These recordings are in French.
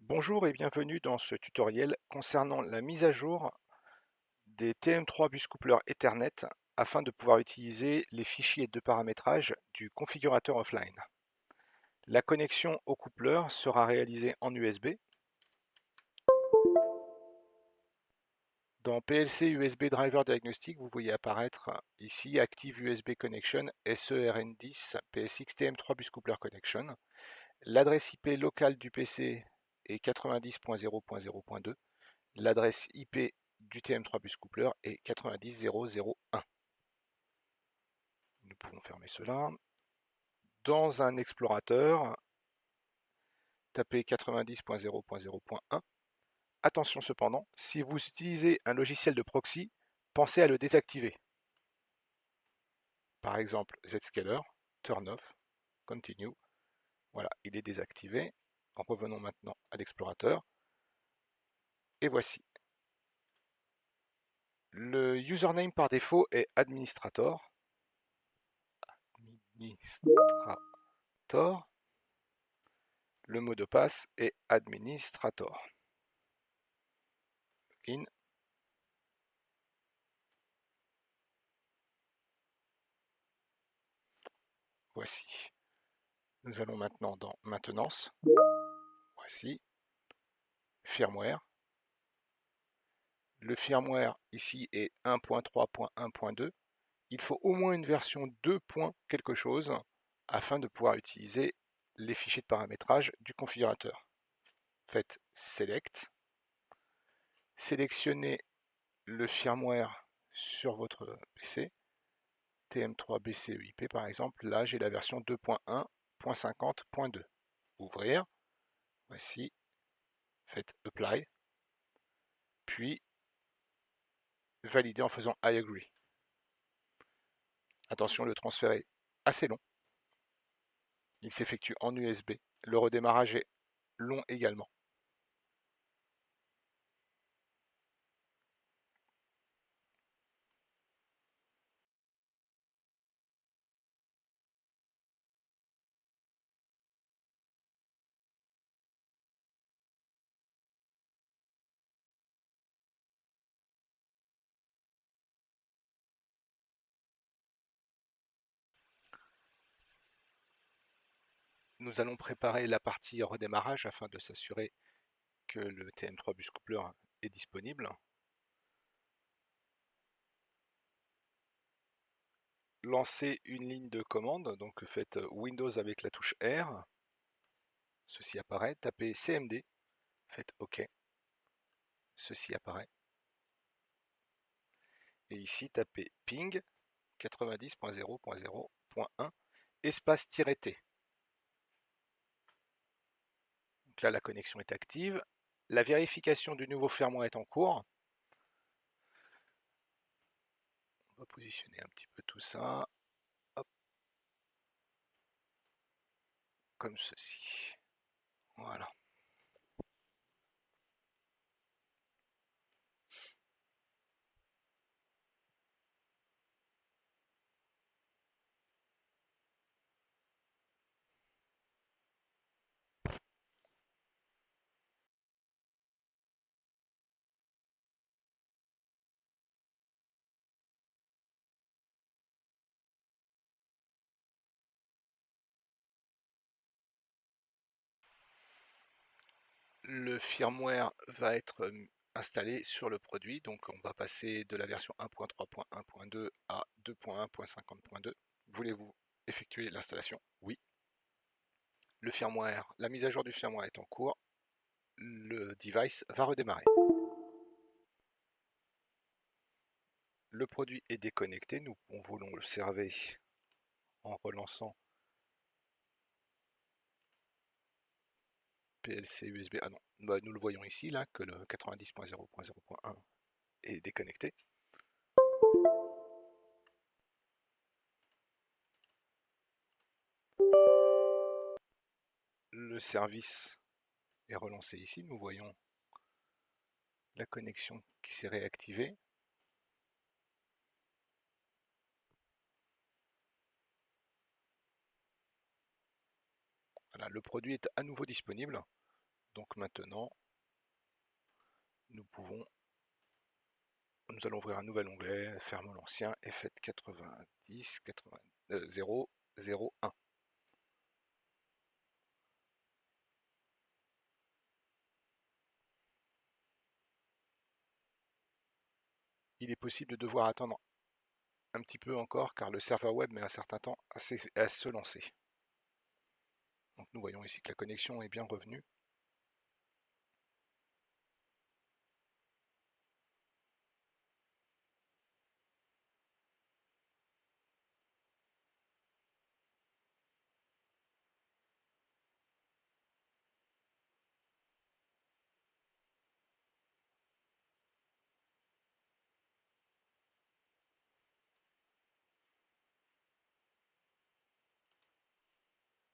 Bonjour et bienvenue dans ce tutoriel concernant la mise à jour des TM3 bus couplers Ethernet afin de pouvoir utiliser les fichiers de paramétrage du configurateur offline. La connexion au coupleur sera réalisée en USB. Dans PLC USB Driver Diagnostic, vous voyez apparaître ici Active USB Connection SERN10 PSX-TM3 Bus Coupler Connection. L'adresse IP locale du PC est 90.0.0.2. L'adresse IP du TM3 Bus Coupler est 90.0.0.1. Nous pouvons fermer cela. Dans un explorateur, tapez 90.0.0.1. Attention cependant, si vous utilisez un logiciel de proxy, pensez à le désactiver. Par exemple, Zscaler, Turn Off, Continue. Voilà, il est désactivé. Revenons maintenant à l'explorateur. Et voici. Le username par défaut est administrator. Administrator. Le mot de passe est administrator. Login. Voici. Nous allons maintenant dans maintenance. Voici. Firmware. Le firmware ici est 1.3.1.2. Il faut au moins une version 2. quelque chose afin de pouvoir utiliser les fichiers de paramétrage du configurateur. Faites Select. Sélectionnez le firmware sur votre PC. TM3 BCEIP par exemple. Là, j'ai la version 2.1.50.2. Ouvrir. Voici. Faites Apply. Puis valider en faisant I agree. Attention, le transfert est assez long. Il s'effectue en USB. Le redémarrage est long également. Nous allons préparer la partie redémarrage afin de s'assurer que le TM3 bus coupler est disponible. Lancez une ligne de commande, donc faites Windows avec la touche R. Ceci apparaît. Tapez CMD. Faites OK. Ceci apparaît. Et ici, tapez ping 90.0.0.1 espace-T. Donc là, la connexion est active. La vérification du nouveau firmware est en cours. On va positionner un petit peu tout ça. Hop. Comme ceci. Voilà. Le firmware va être installé sur le produit, donc on va passer de la version 1.3.1.2 à 2.1.50.2. Voulez-vous effectuer l'installation? Oui. Le firmware, la mise à jour du firmware est en cours. Le device va redémarrer. Le produit est déconnecté, nous voulons l'observer en relançant PLC USB. Ah non, bah, nous le voyons ici, là, que le 90.0.0.1 est déconnecté. Le service est relancé ici, nous voyons la connexion qui s'est réactivée. Voilà, le produit est à nouveau disponible. Donc maintenant, nous allons ouvrir un nouvel onglet, fermons l'ancien et faites 90, 80, 0, 0, 1. Il est possible de devoir attendre un petit peu encore car le serveur web met un certain temps à se lancer. Donc nous voyons ici que la connexion est bien revenue.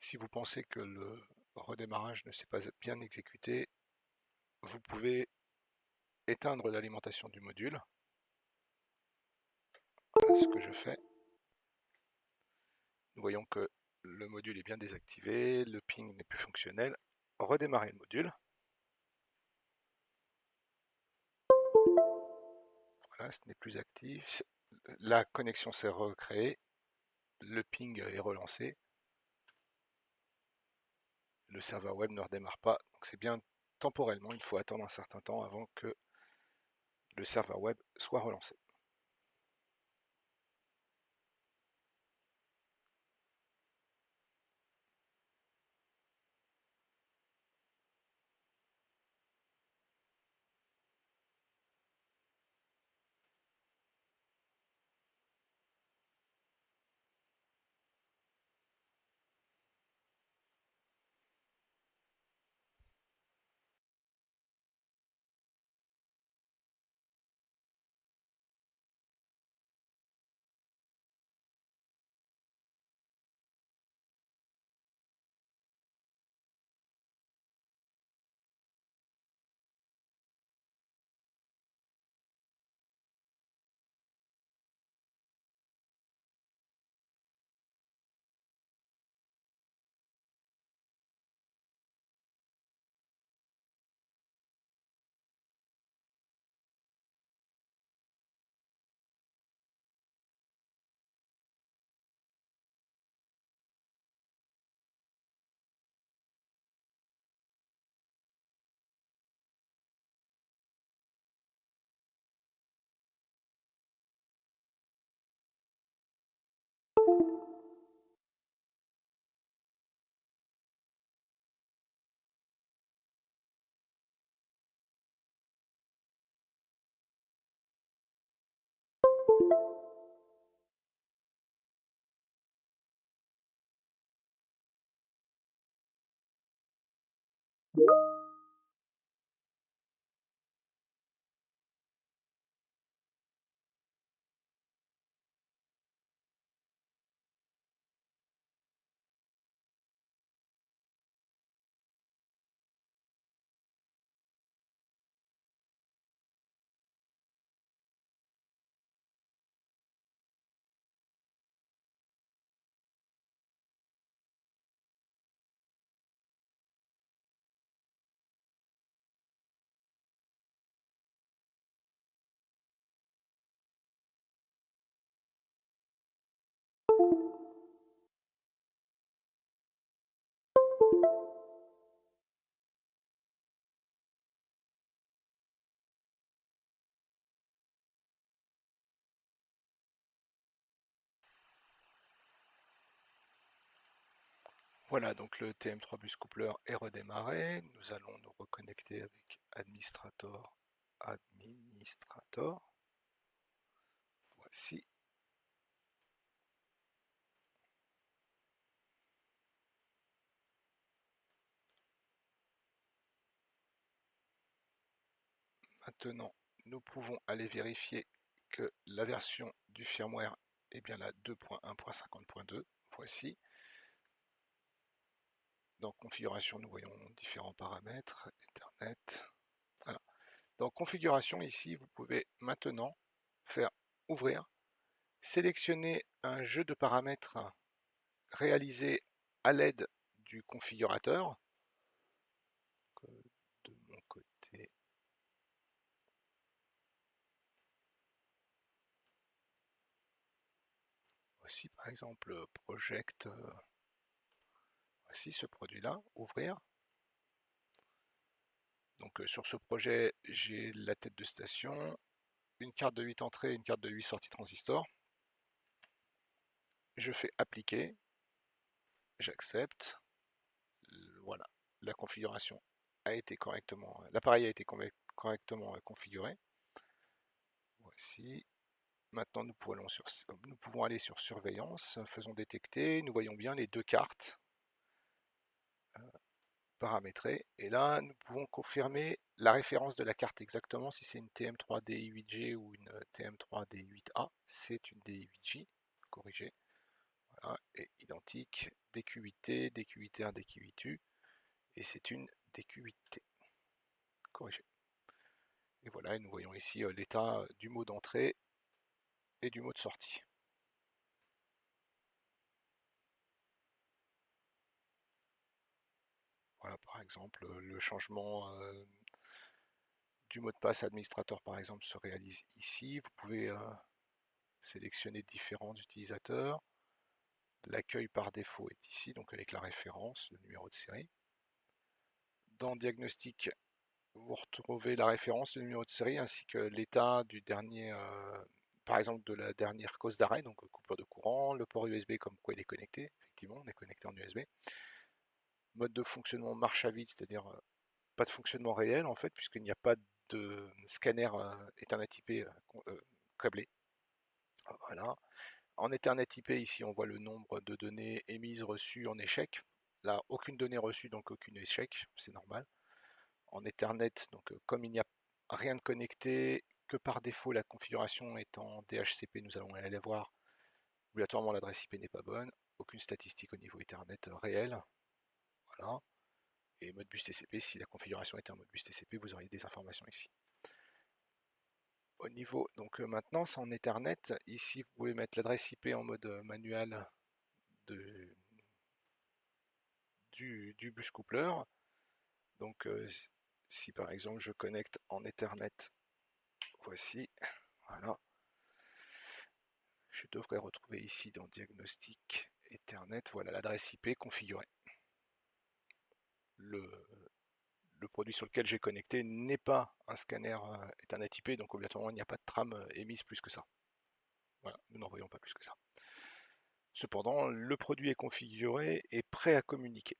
Si vous pensez que le redémarrage ne s'est pas bien exécuté, vous pouvez éteindre l'alimentation du module. Voilà ce que je fais. Nous voyons que le module est bien désactivé, le ping n'est plus fonctionnel. Redémarrer le module. Voilà, ce n'est plus actif. La connexion s'est recréée. Le ping est relancé. Le serveur web ne redémarre pas. Donc c'est bien temporellement, il faut attendre un certain temps avant que le serveur web soit relancé. Voilà, donc le TM3 bus coupler est redémarré. Nous allons nous reconnecter avec administrator. Voici. Maintenant, nous pouvons aller vérifier que la version du firmware est bien la 2.1.50.2. Voici. Dans configuration, nous voyons différents paramètres, Ethernet. Voilà. Dans configuration, ici, vous pouvez maintenant faire ouvrir, sélectionner un jeu de paramètres réalisé à l'aide du configurateur. aussi par exemple project, voici ce produit-là, ouvrir. Donc sur ce projet, j'ai la tête de station, une carte de 8 entrées, une carte de 8 sorties transistor. Je fais appliquer, j'accepte. Voilà, la configuration a été correctement, l'appareil a été correctement configuré. Voici. Maintenant, nous pouvons aller sur surveillance, faisons détecter, nous voyons bien les deux cartes paramétrées. Et là, nous pouvons confirmer la référence de la carte exactement, si c'est une TM3DI8G ou une TM3DI8A. C'est une DI8J, corrigée. Voilà, et identique, DQ8T, DQ8R, DQ8U. Et c'est une DQ8T, corrigée. Et voilà, et nous voyons ici l'état du mot d'entrée et du mot de sortie. Voilà, par exemple, le changement du mot de passe administrateur, par exemple, se réalise ici. Vous pouvez sélectionner différents utilisateurs. L'accueil par défaut est ici, donc avec la référence, le numéro de série. Dans diagnostic, vous retrouvez la référence, le numéro de série, ainsi que l'état du dernier, par exemple, de la dernière cause d'arrêt, donc coupure de courant, le port USB comme quoi il est connecté. Effectivement, on est connecté en USB. Mode de fonctionnement marche à vide, c'est-à-dire pas de fonctionnement réel en fait, puisqu'il n'y a pas de scanner Ethernet IP câblé. Voilà. En Ethernet IP, ici, on voit le nombre de données émises, reçues en échec. Là, aucune donnée reçue, donc aucune échec, c'est normal. En Ethernet, donc comme il n'y a rien de connecté, que par défaut la configuration est en DHCP, nous allons aller voir. Obligatoirement, l'adresse IP n'est pas bonne. Aucune statistique au niveau Ethernet réel. Voilà. Et mode bus TCP, si la configuration était en mode bus TCP, vous auriez des informations ici. Au niveau, donc maintenant c'est en Ethernet. Ici, vous pouvez mettre l'adresse IP en mode manuel du bus coupler. Donc si par exemple je connecte en Ethernet, voici, voilà, je devrais retrouver ici dans diagnostic Ethernet, voilà l'adresse IP configurée. Le produit sur lequel j'ai connecté n'est pas un scanner Ethernet IP, donc obligatoirement il n'y a pas de trame émise plus que ça. Voilà, nous n'en voyons pas plus que ça. Cependant, le produit est configuré et prêt à communiquer.